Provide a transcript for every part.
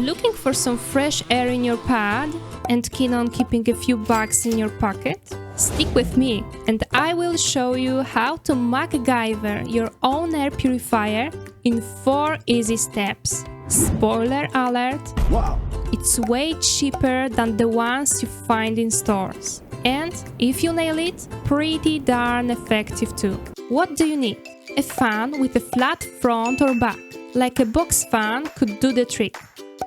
Looking for some fresh air in your pad and keen on keeping a few bucks in your pocket? Stick with me and I will show you how to MacGyver your own air purifier in 4 easy steps. Spoiler alert! Wow! It's way cheaper than the ones you find in stores. And if you nail it, pretty darn effective too. What do you need? A fan with a flat front or back, like a box fan could do the trick.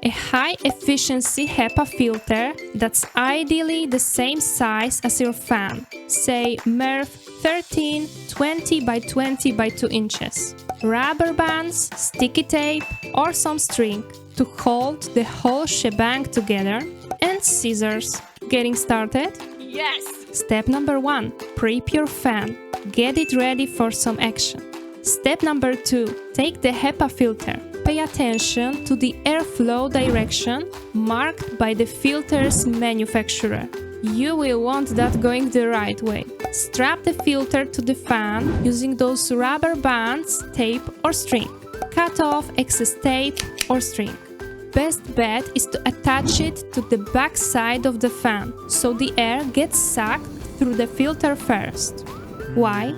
A high-efficiency HEPA filter that's ideally the same size as your fan, say MERV 13, 20 by 20 by 2 inches. Rubber bands, sticky tape or some string to hold the whole shebang together, and scissors. Getting started? Yes! Step number 1. Prep your fan. Get it ready for some action. Step number 2. Take the HEPA filter. Pay attention to the airflow direction marked by the filter's manufacturer. You will want that going the right way. Strap the filter to the fan using those rubber bands, tape or string. Cut off excess tape or string. Best bet is to attach it to the back side of the fan, so the air gets sucked through the filter first. Why?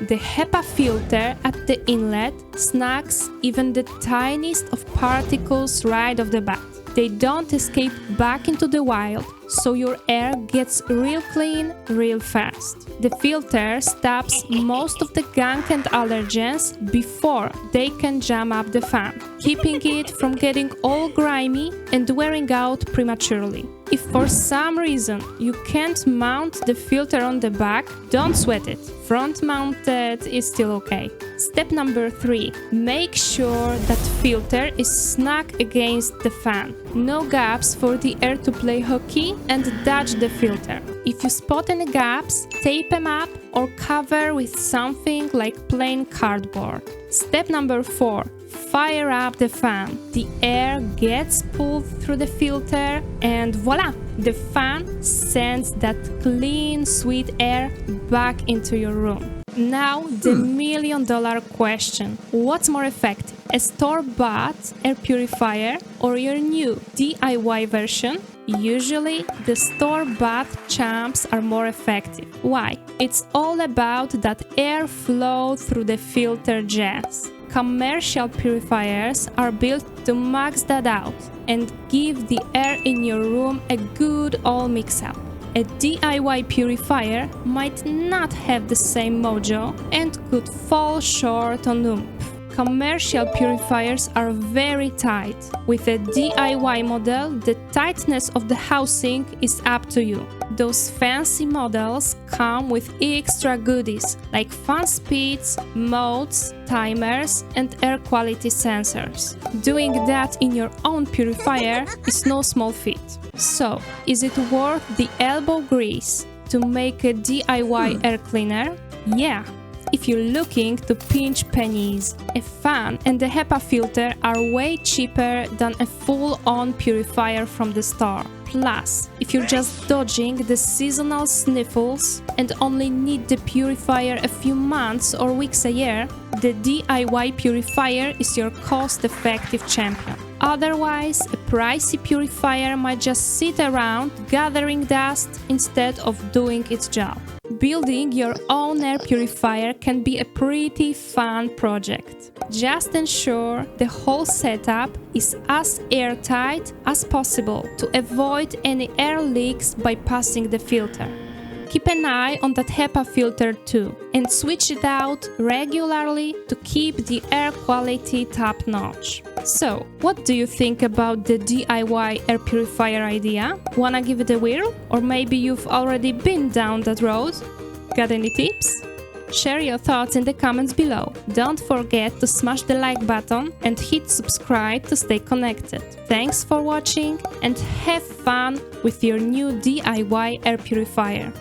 The HEPA filter at the inlet snags even the tiniest of particles right off the bat. They don't escape back into the wild, so your air gets real clean real fast. The filter stops most of the gunk and allergens before they can jam up the fan, keeping it from getting all grimy and wearing out prematurely. If for some reason you can't mount the filter on the back, don't sweat it. Front mounted is still okay. Step number 3. Make sure that filter is snug against the fan. No gaps for the air to play hooky and dodge the filter. If you spot any gaps, tape them up or cover with something like plain cardboard. Step number 4. Fire up the fan. The air gets pulled through the filter and voila! The fan sends that clean, sweet air back into your room. Now, the million-dollar question. What's more effective? A store-bought air purifier or your new DIY version? Usually, the store-bought champs are more effective. Why? It's all about that airflow through the filter jazz. Commercial purifiers are built to max that out and give the air in your room a good old mix-up. A DIY purifier might not have the same mojo and could fall short on oomph. Commercial purifiers are very tight. With a DIY model, the tightness of the housing is up to you. Those fancy models come with extra goodies like fan speeds, modes, timers, and air quality sensors. Doing that in your own purifier is no small feat. So, is it worth the elbow grease to make a DIY air cleaner? Yeah! If you're looking to pinch pennies, a fan and a HEPA filter are way cheaper than a full-on purifier from the store. Plus, if you're just dodging the seasonal sniffles and only need the purifier a few months or weeks a year, the DIY purifier is your cost-effective champion. Otherwise, a pricey purifier might just sit around gathering dust instead of doing its job. Building your own air purifier can be a pretty fun project. Just ensure the whole setup is as airtight as possible to avoid any air leaks by passing the filter. Keep an eye on that HEPA filter too, and switch it out regularly to keep the air quality top-notch. So, what do you think about the DIY air purifier idea? Wanna give it a whirl? Or maybe you've already been down that road? Got any tips? Share your thoughts in the comments below. Don't forget to smash the like button and hit subscribe to stay connected. Thanks for watching and have fun with your new DIY air purifier.